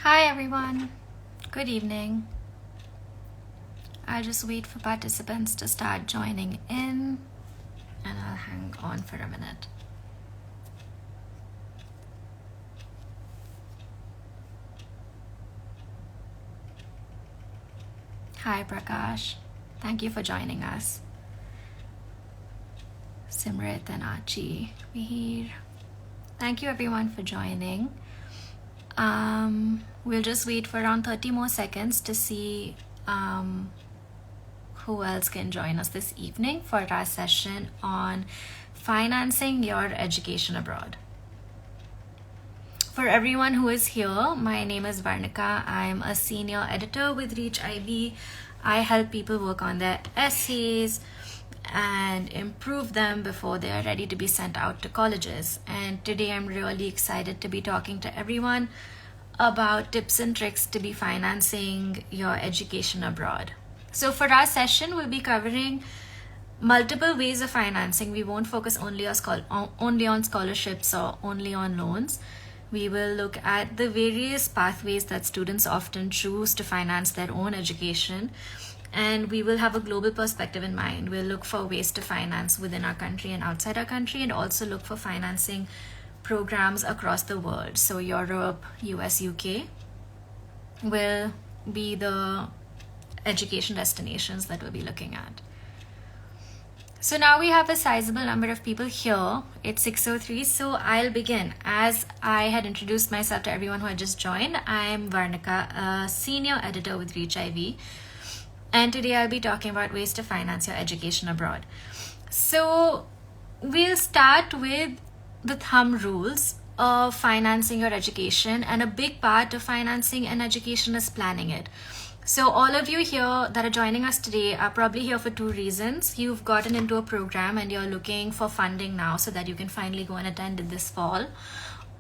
Hi everyone, good evening. I'll just wait for participants to start joining in and I'll hang on for a minute. Hi Prakash, thank you for joining us. Simrit and Achi, Mihir. Thank you everyone for joining. We'll just wait for around 30 more seconds to see who else can join us this evening for our session on financing your education abroad. For everyone who is here, my name is Varnika. I'm a senior editor with Reach IB. I help people work on their essays and improve them before they are ready to be sent out to colleges. And today I'm really excited to be talking to everyone about tips and tricks to be financing your education abroad. So for our session, we'll be covering multiple ways of financing. We won't focus only on scholarships or only on loans. We will look at the various pathways that students often choose to finance their own education. And we will have a global perspective in mind. We'll look for ways to finance within our country and outside our country, and also look for financing programs across the world. So Europe, US, UK will be the education destinations that we'll be looking at. So now we have a sizable number of people here. It's 6:03, so I'll begin. As I had introduced myself to everyone who had just joined, I'm Varnika, a senior editor with Reach IB. And today I'll be talking about ways to finance your education abroad. So we'll start with the thumb rules of financing your education, and a big part of financing an education is planning it. So all of you here that are joining us today are probably here for two reasons. You've gotten into a program and you're looking for funding now so that you can finally go and attend it this fall.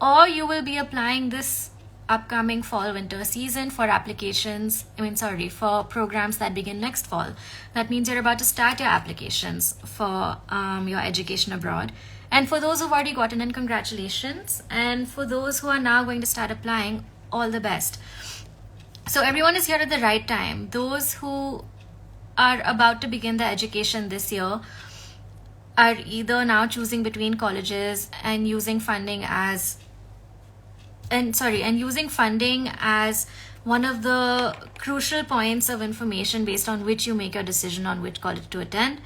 Or you will be applying this upcoming fall-winter season for for programs that begin next fall. That means you're about to start your applications for your education abroad. And for those who've already gotten in, congratulations. And for those who are now going to start applying, all the best. So everyone is here at the right time. Those who are about to begin their education this year are either now choosing between colleges and using funding as one of the crucial points of information based on which you make your decision on which college to attend.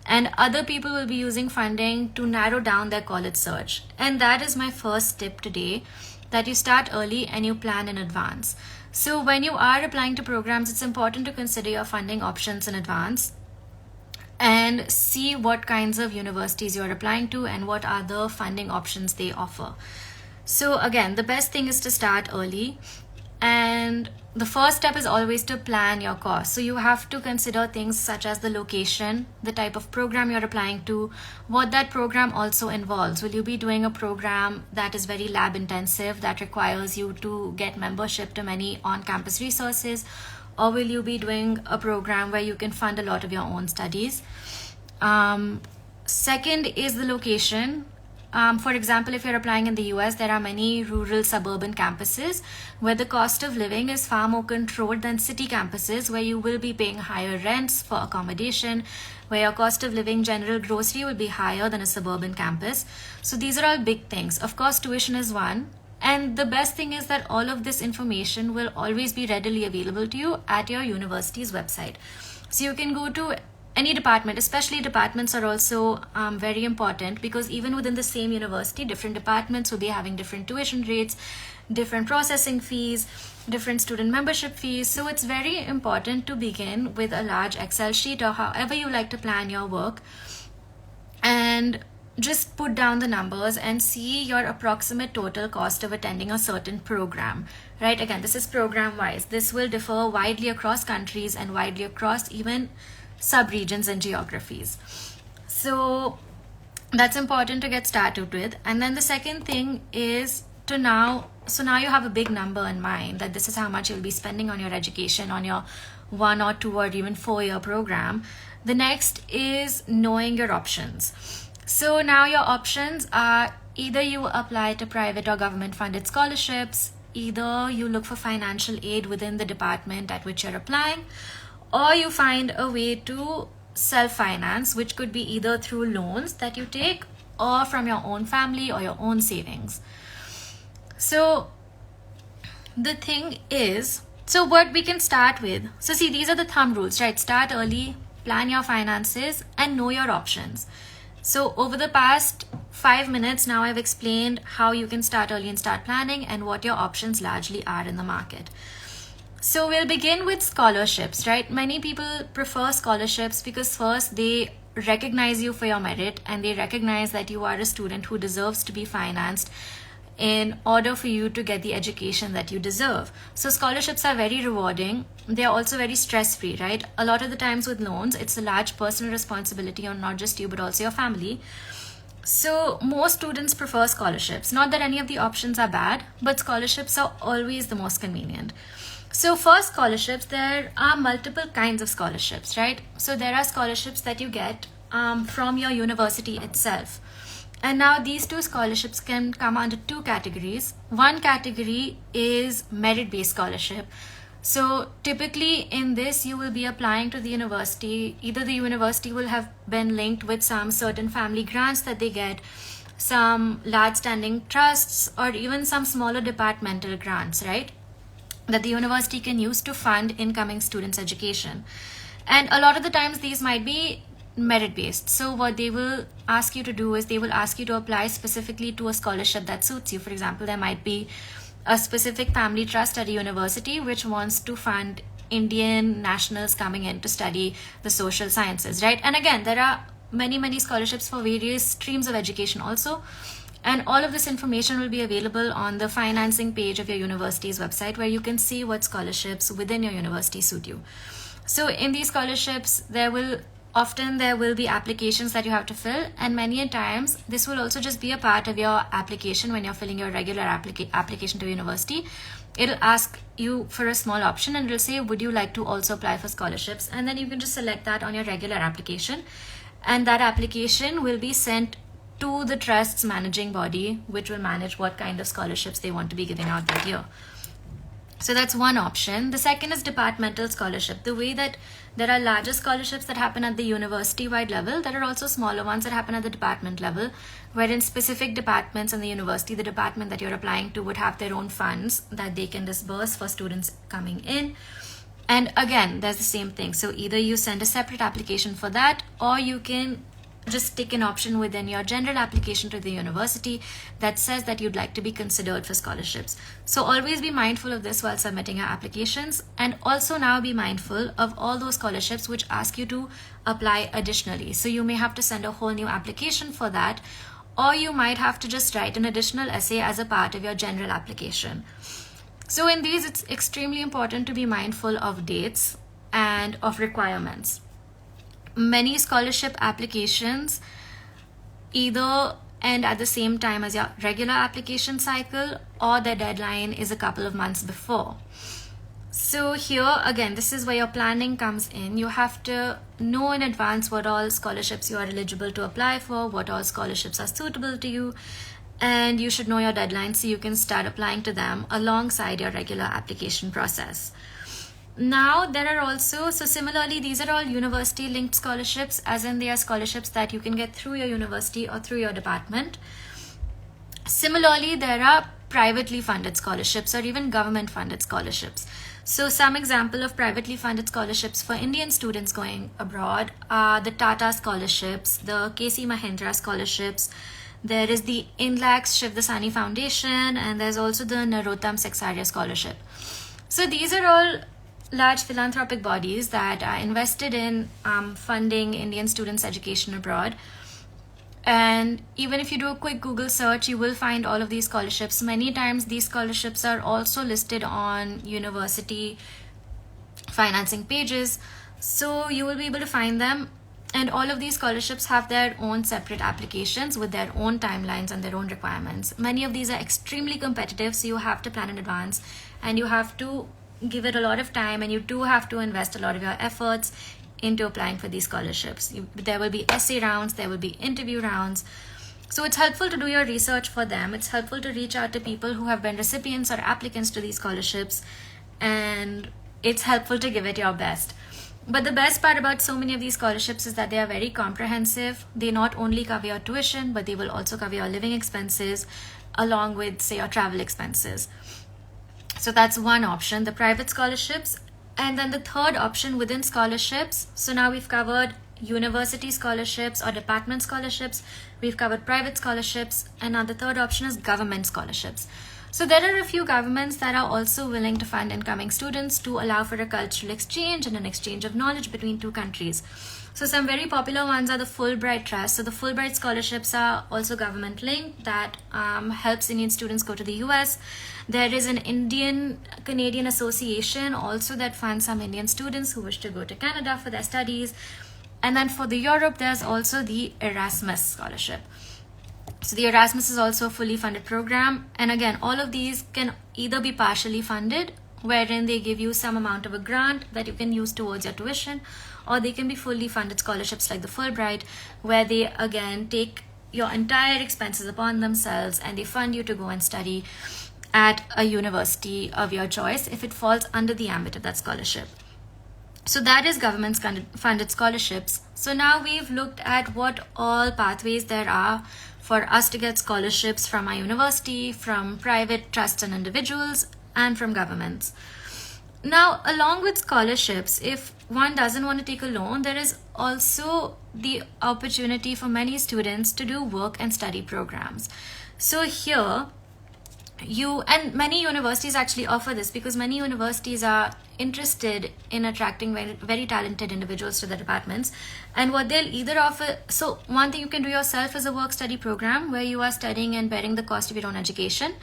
And other people will be using funding to narrow down their college search. And that is my first tip today, that you start early and you plan in advance. So when you are applying to programs, it's important to consider your funding options in advance and see what kinds of universities you're applying to and what are the funding options they offer. So again, the best thing is to start early, and the first step is always to plan your course. So you have to consider things such as the location, the type of program you're applying to, what that program also involves. Will you be doing a program that is very lab intensive, that requires you to get membership to many on-campus resources, or will you be doing a program where you can fund a lot of your own studies? Second is the location. For example, if you're applying in the US, there are many rural suburban campuses where the cost of living is far more controlled than city campuses, where you will be paying higher rents for accommodation, where your cost of living, general grocery, will be higher than a suburban campus. So these are all big things. Of course, tuition is one. And the best thing is that all of this information will always be readily available to you at your university's website. So you can go to any department, especially departments are also very important, because even within the same university, different departments will be having different tuition rates, different processing fees, different student membership fees. So it's very important to begin with a large Excel sheet or however you like to plan your work, and just put down the numbers and see your approximate total cost of attending a certain program, right? Again, this is program wise. This will differ widely across countries and widely across even sub-regions and geographies. So that's important to get started with. And then the second thing is now you have a big number in mind, that this is how much you'll be spending on your education, on your 1 or 2 or even 4-year program. The next is knowing your options. So now your options are either you apply to private or government funded scholarships, either you look for financial aid within the department at which you're applying, or you find a way to self-finance, which could be either through loans that you take or from your own family or your own savings. So the thing is, so what we can start with, so see, these are the thumb rules, right? Start early, plan your finances, and know your options. So over the past 5 minutes now, I've explained how you can start early and start planning and what your options largely are in the market. So we'll begin with scholarships, right? Many people prefer scholarships because first they recognize you for your merit and they recognize that you are a student who deserves to be financed in order for you to get the education that you deserve. So scholarships are very rewarding. They're also very stress-free, right? A lot of the times with loans, it's a large personal responsibility on not just you, but also your family. So most students prefer scholarships. Not that any of the options are bad, but scholarships are always the most convenient. So for scholarships, there are multiple kinds of scholarships, right? So there are scholarships that you get from your university itself. And now these two scholarships can come under two categories. One category is merit-based scholarship. So typically in this, you will be applying to the university. Either the university will have been linked with some certain family grants that they get, some large standing trusts, or even some smaller departmental grants, right? That the university can use to fund incoming students' education. And a lot of the times these might be merit-based. So what they will ask you to do is they will ask you to apply specifically to a scholarship that suits you. For example, there might be a specific family trust at a university which wants to fund Indian nationals coming in to study the social sciences, right? And again, there are many scholarships for various streams of education also. And all of this information will be available on the financing page of your university's website, where you can see what scholarships within your university suit you. So in these scholarships, there will be applications that you have to fill, and many a times this will also just be a part of your application. When you're filling your regular application to university, it'll ask you for a small option and it'll say, would you like to also apply for scholarships? And then you can just select that on your regular application, and that application will be sent to the trust's managing body, which will manage what kind of scholarships they want to be giving out that year. So that's one option. The second is departmental scholarship. The way that there are larger scholarships that happen at the university-wide level, there are also smaller ones that happen at the department level, wherein specific departments in the university, the department that you're applying to, would have their own funds that they can disburse for students coming in. And again, there's the same thing. So either you send a separate application for that, or you can just tick an option within your general application to the university that says that you'd like to be considered for scholarships. So always be mindful of this while submitting your applications, and also now be mindful of all those scholarships which ask you to apply additionally. So you may have to send a whole new application for that, or you might have to just write an additional essay as a part of your general application. So in these, it's extremely important to be mindful of dates and of requirements. Many scholarship applications either end at the same time as your regular application cycle, or the deadline is a couple of months before. So here again, this is where your planning comes in. You have to know in advance what all scholarships you are eligible to apply for, what all scholarships are suitable to you, and you should know your deadline so you can start applying to them alongside your regular application process. Now there are also, so similarly, these are all university linked scholarships, as in they are scholarships that you can get through your university or through your department. Similarly, there are privately funded scholarships or even government funded scholarships. So some example of privately funded scholarships for Indian students going abroad are the Tata scholarships, the KC Mahindra scholarships. There is the INLAX Shivdasani Foundation, and there's also the Narottam Seksaria scholarship. So these are all large philanthropic bodies that are invested in funding Indian students' education abroad. And even if you do a quick Google search, you will find all of these scholarships. Many times these scholarships are also listed on university financing pages, so you will be able to find them. And all of these scholarships have their own separate applications with their own timelines and their own requirements. Many of these are extremely competitive, so you have to plan in advance and you have to give it a lot of time, and you do have to invest a lot of your efforts into applying for these scholarships. There will be essay rounds, there will be interview rounds. So it's helpful to do your research for them. It's helpful to reach out to people who have been recipients or applicants to these scholarships, and it's helpful to give it your best. But the best part about so many of these scholarships is that they are very comprehensive. They not only cover your tuition, but they will also cover your living expenses along with, say, your travel expenses. So that's one option, the private scholarships. And then the third option within scholarships. So now we've covered university scholarships or department scholarships. We've covered private scholarships. And now the third option is government scholarships. So there are a few governments that are also willing to fund incoming students to allow for a cultural exchange and an exchange of knowledge between two countries. So some very popular ones are the Fulbright Trust. So the Fulbright scholarships are also government linked that helps Indian students go to the US. There is an Indian-Canadian Association also that funds some Indian students who wish to go to Canada for their studies. And then for the Europe, there's also the Erasmus scholarship. So the Erasmus is also a fully funded program. And again, all of these can either be partially funded, wherein they give you some amount of a grant that you can use towards your tuition, or they can be fully funded scholarships like the Fulbright, where they again take your entire expenses upon themselves and they fund you to go and study at a university of your choice if it falls under the ambit of that scholarship. So that is government funded scholarships. So now we've looked at what all pathways there are for us to get scholarships from our university, from private trusts and individuals, and from governments. Now, along with scholarships, if one doesn't want to take a loan, there is also the opportunity for many students to do work and study programs. So here, and many universities actually offer this because many universities are interested in attracting very, very talented individuals to the departments. And what they'll either offer, so one thing you can do yourself is a work study program where you are studying and bearing the cost of your own education.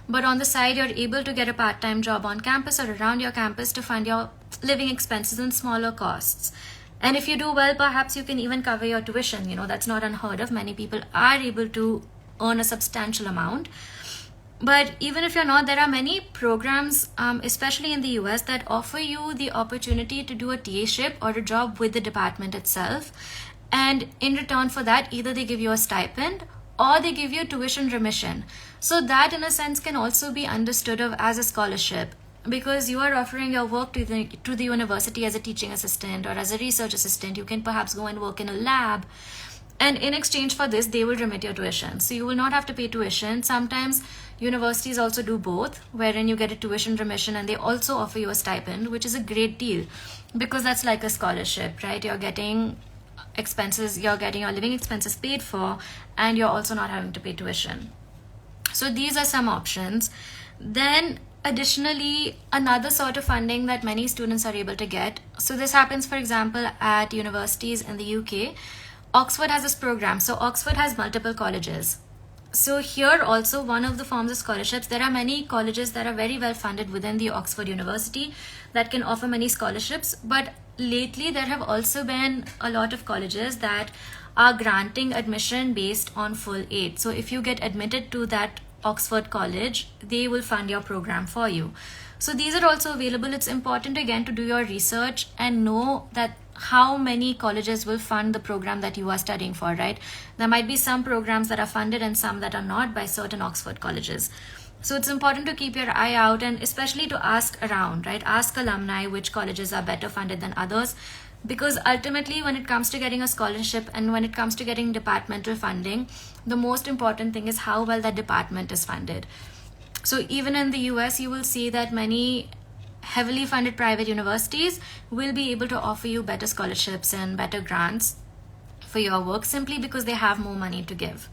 But on the side, you're able to get a part-time job on campus or around your campus to fund your living expenses and smaller costs. And if you do well, perhaps you can even cover your tuition. That's not unheard of. Many people are able to earn a substantial amount. But even if you're not, there are many programs, especially in the US, that offer you the opportunity to do a TA-ship or a job with the department itself. And in return for that, either they give you a stipend or they give you tuition remission. So that in a sense can also be understood of as a scholarship, because you are offering your work to the university as a teaching assistant or as a research assistant. You can perhaps go and work in a lab. And in exchange for this, they will remit your tuition. So you will not have to pay tuition. Sometimes universities also do both, wherein you get a tuition remission and they also offer you a stipend, which is a great deal because that's like a scholarship, right? You're getting your living expenses paid for, and you're also not having to pay tuition. So these are some options. Then additionally, another sort of funding that many students are able to get. So this happens, for example, at universities in the UK. Oxford has this program. So Oxford has multiple colleges. So here also one of the forms of scholarships, there are many colleges that are very well funded within the Oxford University that can offer many scholarships. But lately there have also been a lot of colleges that are granting admission based on full aid. So if you get admitted to that Oxford College, they will fund your program for you. So these are also available. It's important again to do your research and know that how many colleges will fund the program that you are studying for, right? There might be some programs that are funded and some that are not by certain Oxford colleges. So it's important to keep your eye out and especially to ask around, right? Ask alumni which colleges are better funded than others, because ultimately when it comes to getting a scholarship and when it comes to getting departmental funding, the most important thing is how well that department is funded. So even in the US, you will see that many heavily funded private universities will be able to offer you better scholarships and better grants for your work simply because they have more money to give.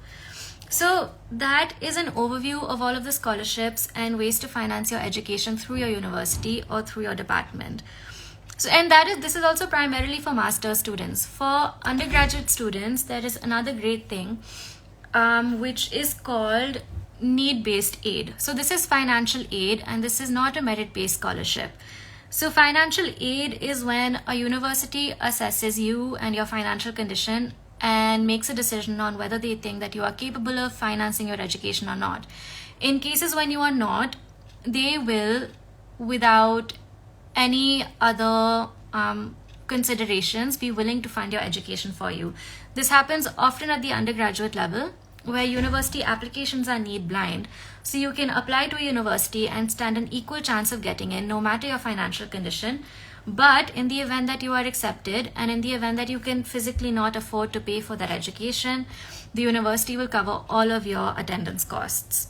So that is an overview of all of the scholarships and ways to finance your education through your university or through your department. So, and this is also primarily for master's students. For undergraduate students, there is another great thing, which is called need-based aid. So this is financial aid, and this is not a merit-based scholarship. So financial aid is when a university assesses you and your financial condition and makes a decision on whether they think that you are capable of financing your education or not. In cases when you are not, they will, without any other considerations, be willing to fund your education for you. This happens often at the undergraduate level, where university applications are need blind. So you can apply to a university and stand an equal chance of getting in no matter your financial condition. But in the event that you are accepted, and in the event that you can physically not afford to pay for that education, the university will cover all of your attendance costs.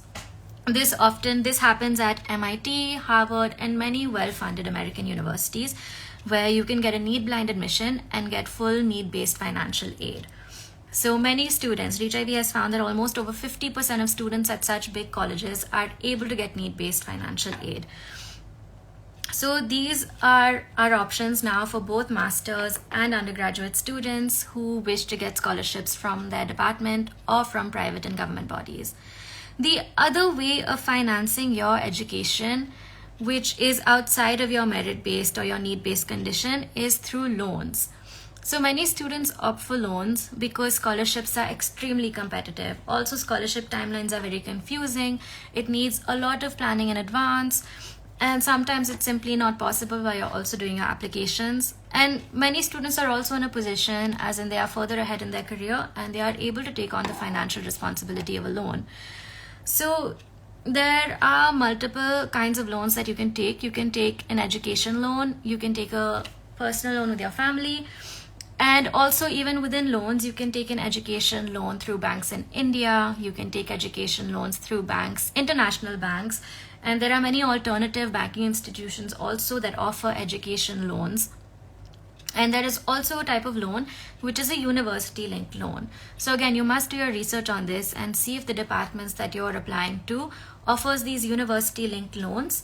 This happens at MIT, Harvard, and many well-funded American universities, where you can get a need-blind admission and get full need-based financial aid. So many students, Reach IB has found that almost over 50% of students at such big colleges are able to get need-based financial aid. So these are our options now for both masters and undergraduate students who wish to get scholarships from their department or from private and government bodies. The other way of financing your education, which is outside of your merit-based or your need-based condition, is through loans. So many students opt for loans because scholarships are extremely competitive. Also, scholarship timelines are very confusing. It needs a lot of planning in advance. And sometimes it's simply not possible while you're also doing your applications. And many students are also in a position, as in they are further ahead in their career, and they are able to take on the financial responsibility of a loan. So there are multiple kinds of loans that you can take. You can take an education loan, you can take a personal loan with your family, and also even within loans, you can take an education loan through banks in India, you can take education loans through banks, international banks, and there are many alternative banking institutions also that offer education loans. And there is also a type of loan which is a university linked loan. So again, you must do your research on this and see if the departments that you're applying to offers these university linked loans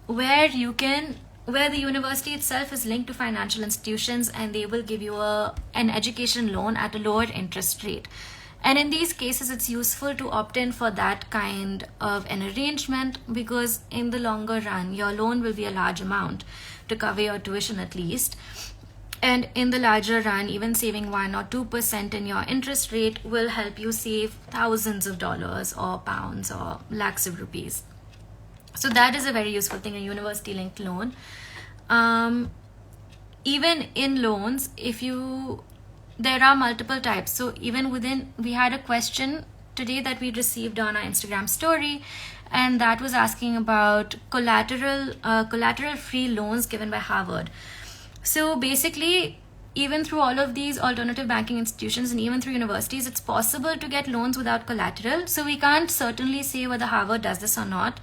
where the university itself is linked to financial institutions and they will give you an education loan at a lower interest rate. And in these cases, it's useful to opt in for that kind of an arrangement because in the longer run, your loan will be a large amount to cover your tuition at least. And in the larger run, even saving 1 or 2% in your interest rate will help you save thousands of dollars or pounds or lakhs of rupees. So that is a very useful thing, a university linked loan. Even in loans, there are multiple types. So even we had a question today that we received on our Instagram story, and that was asking about collateral free loans given by Harvard. So basically, even through all of these alternative banking institutions and even through universities, it's possible to get loans without collateral. So we can't certainly say whether Harvard does this or not,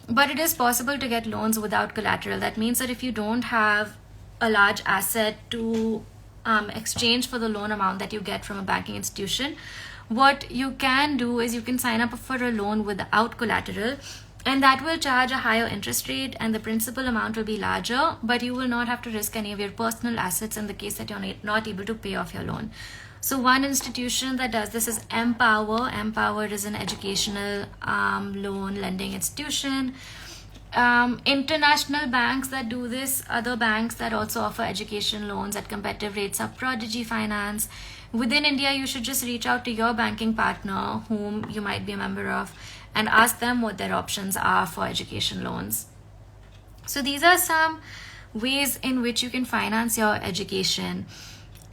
but it is possible to get loans without collateral. That means that if you don't have a large asset to exchange for the loan amount that you get from a banking institution, what you can do is you can sign up for a loan without collateral, and that will charge a higher interest rate and the principal amount will be larger, but you will not have to risk any of your personal assets in the case that you're not able to pay off your loan. So one institution that does this is Empower. Empower is an educational loan lending institution. International banks that do this, other banks that also offer education loans at competitive rates are Prodigy Finance. Within India, you should just reach out to your banking partner, whom you might be a member of, and ask them what their options are for education loans. So these are some ways in which you can finance your education.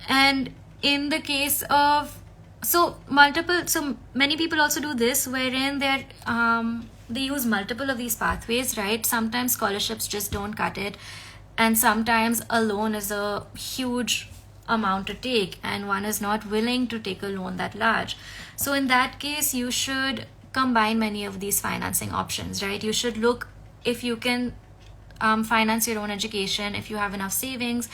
And in the case of, so many people also do this, wherein they use multiple of these pathways, right? Sometimes scholarships just don't cut it, and sometimes a loan is a huge amount to take and one is not willing to take a loan that large. So in that case, you should combine many of these financing options, right? You should look if you can finance your own education, if you have enough savings,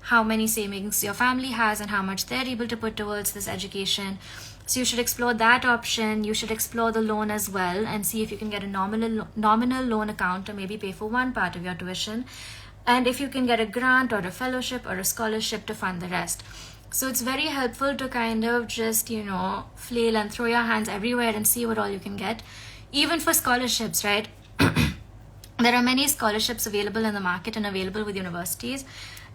how many savings your family has and how much they're able to put towards this education. So you should explore that option. You should explore the loan as well and see if you can get a nominal loan account to maybe pay for one part of your tuition, and if you can get a grant or a fellowship or a scholarship to fund the rest. So it's very helpful to kind of just, flail and throw your hands everywhere and see what all you can get. Even for scholarships, right? There are many scholarships available in the market and available with universities.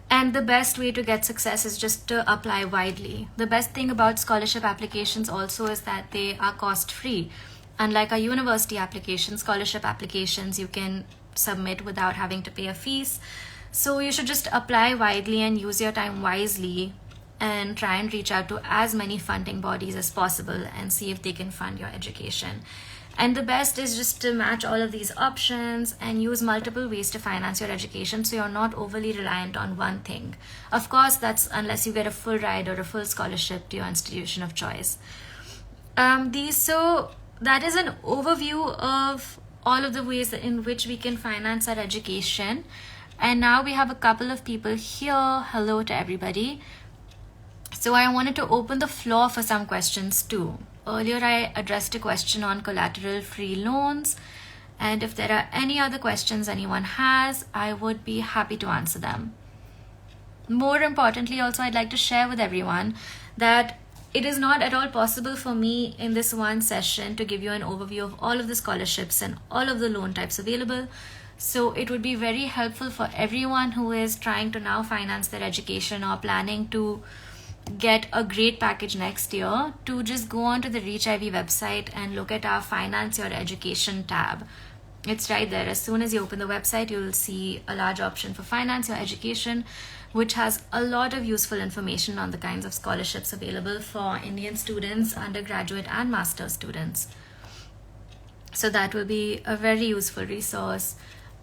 And the best way to get success is just to apply widely. The best thing about scholarship applications also is that they are cost-free. Unlike our university applications, scholarship applications, you can submit without having to pay a fees. So you should just apply widely and use your time wisely and try and reach out to as many funding bodies as possible and see if they can fund your education. And the best is just to match all of these options and use multiple ways to finance your education so you're not overly reliant on one thing. Of course, that's unless you get a full ride or a full scholarship to your institution of choice. So that is an overview of all of the ways in which we can finance our education. And now we have a couple of people here. Hello to everybody. So I wanted to open the floor for some questions too. Earlier, I addressed a question on collateral-free loans. And if there are any other questions anyone has, I would be happy to answer them. More importantly, also, I'd like to share with everyone that it is not at all possible for me in this one session to give you an overview of all of the scholarships and all of the loan types available. So it would be very helpful for everyone who is trying to now finance their education or planning to get a great package next year to just go onto the Reach IV website and look at our Finance Your Education tab. It's right there. As soon as you open the website, you'll see a large option for Finance Your Education, which has a lot of useful information on the kinds of scholarships available for Indian students, undergraduate and master's students. So that will be a very useful resource.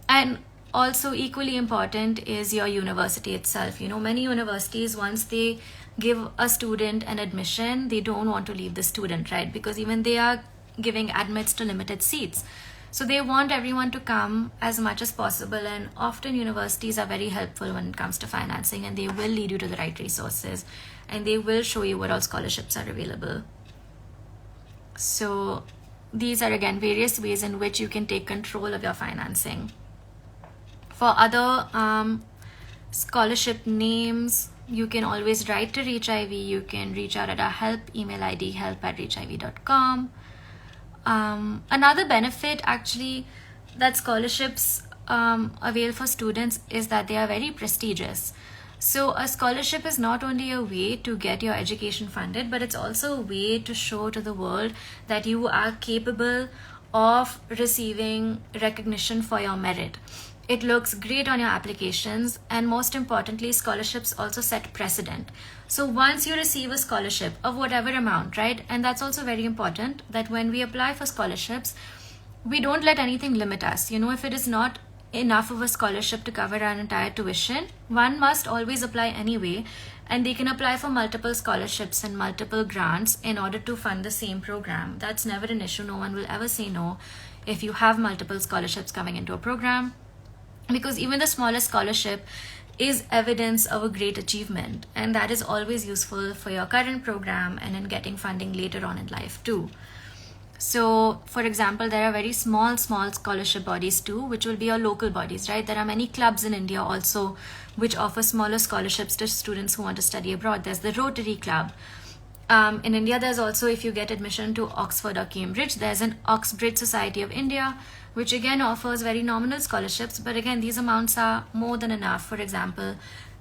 And also equally important is your university itself. You know, many universities, once they give a student an admission, they don't want to leave the student, right? Because even they are giving admits to limited seats. So they want everyone to come as much as possible. And often universities are very helpful when it comes to financing, and they will lead you to the right resources and they will show you what all scholarships are available. So these are again various ways in which you can take control of your financing. For other scholarship names, you can always write to Reach IV. You can reach out at our help email ID, help@reachiv.com. Another benefit actually that scholarships avail for students is that they are very prestigious. So a scholarship is not only a way to get your education funded, but it's also a way to show to the world that you are capable of receiving recognition for your merit. It looks great on your applications, and most importantly, scholarships also set precedent. So once you receive a scholarship of whatever amount, right? And that's also very important that when we apply for scholarships, we don't let anything limit us. You know, if it is not enough of a scholarship to cover our entire tuition, one must always apply anyway, and they can apply for multiple scholarships and multiple grants in order to fund the same program. That's never an issue. No one will ever say no if you have multiple scholarships coming into a program, because even the smallest scholarship is evidence of a great achievement, and that is always useful for your current program and in getting funding later on in life too. So for example, there are very small scholarship bodies too, which will be your local bodies, right? There are many clubs in India also which offer smaller scholarships to students who want to study abroad. There's the Rotary Club. In India, there's also, if you get admission to Oxford or Cambridge, there's an Oxbridge Society of India, which again offers very nominal scholarships. But again, these amounts are more than enough, for example,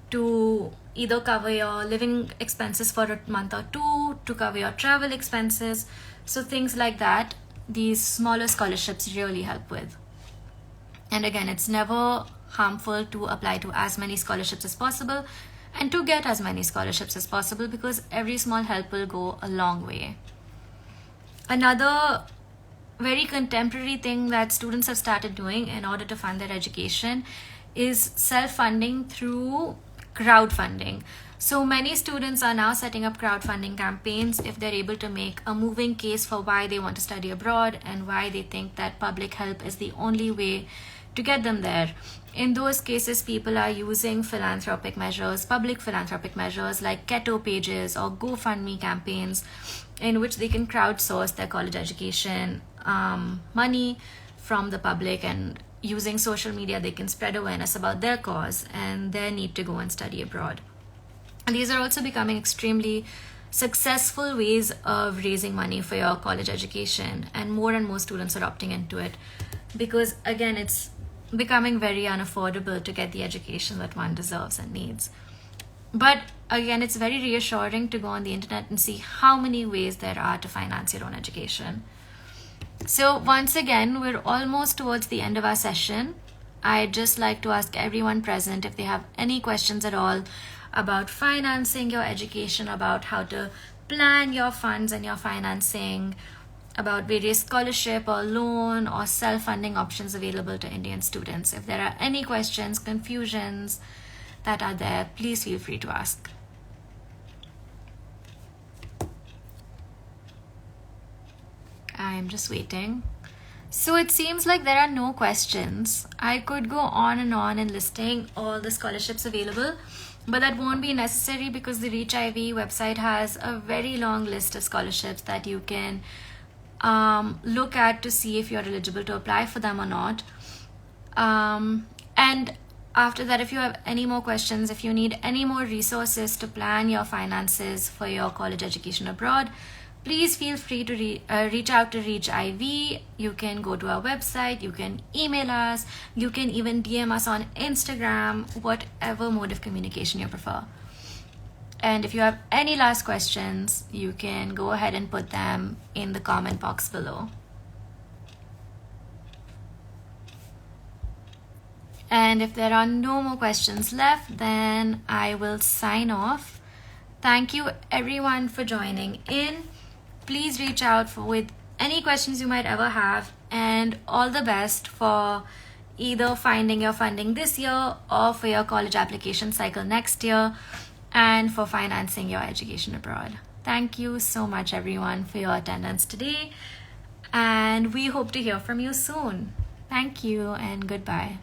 to either cover your living expenses for a month or two, to cover your travel expenses. So things like that, these smaller scholarships really help with. And again, it's never harmful to apply to as many scholarships as possible and to get as many scholarships as possible, because every small help will go a long way. Another very contemporary thing that students have started doing in order to fund their education is self-funding through crowdfunding. So many students are now setting up crowdfunding campaigns if they're able to make a moving case for why they want to study abroad and why they think that public help is the only way to get them there. In those cases, people are using philanthropic measures, public philanthropic measures like Keto pages or GoFundMe campaigns, in which they can crowdsource their college education money from the public, and using social media, they can spread awareness about their cause and their need to go and study abroad. And these are also becoming extremely successful ways of raising money for your college education, and more students are opting into it because, again, it's becoming very unaffordable to get the education that one deserves and needs. But again, it's very reassuring to go on the internet and see how many ways there are to finance your own education. So once again, we're almost towards the end of our session. I'd just like to ask everyone present if they have any questions at all. about financing your education, about how to plan your funds and your financing, about various scholarship or loan or self-funding options available to Indian students. If there are any questions, confusions that are there, please feel free to ask. I'm just waiting. So it seems like there are no questions. I could go on and on in listing all the scholarships available, but that won't be necessary because the Reach IV website has a very long list of scholarships that you can look at to see if you're eligible to apply for them or not. And after that, if you have any more questions, if you need any more resources to plan your finances for your college education abroad, please feel free to reach out to Reach IV. You can go to our website, you can email us, you can even DM us on Instagram, whatever mode of communication you prefer. And if you have any last questions, you can go ahead and put them in the comment box below. And if there are no more questions left, then I will sign off. Thank you everyone for joining in. Please reach out with any questions you might ever have, and all the best for either finding your funding this year or for your college application cycle next year, and for financing your education abroad. Thank you so much everyone for your attendance today, and we hope to hear from you soon. Thank you and goodbye.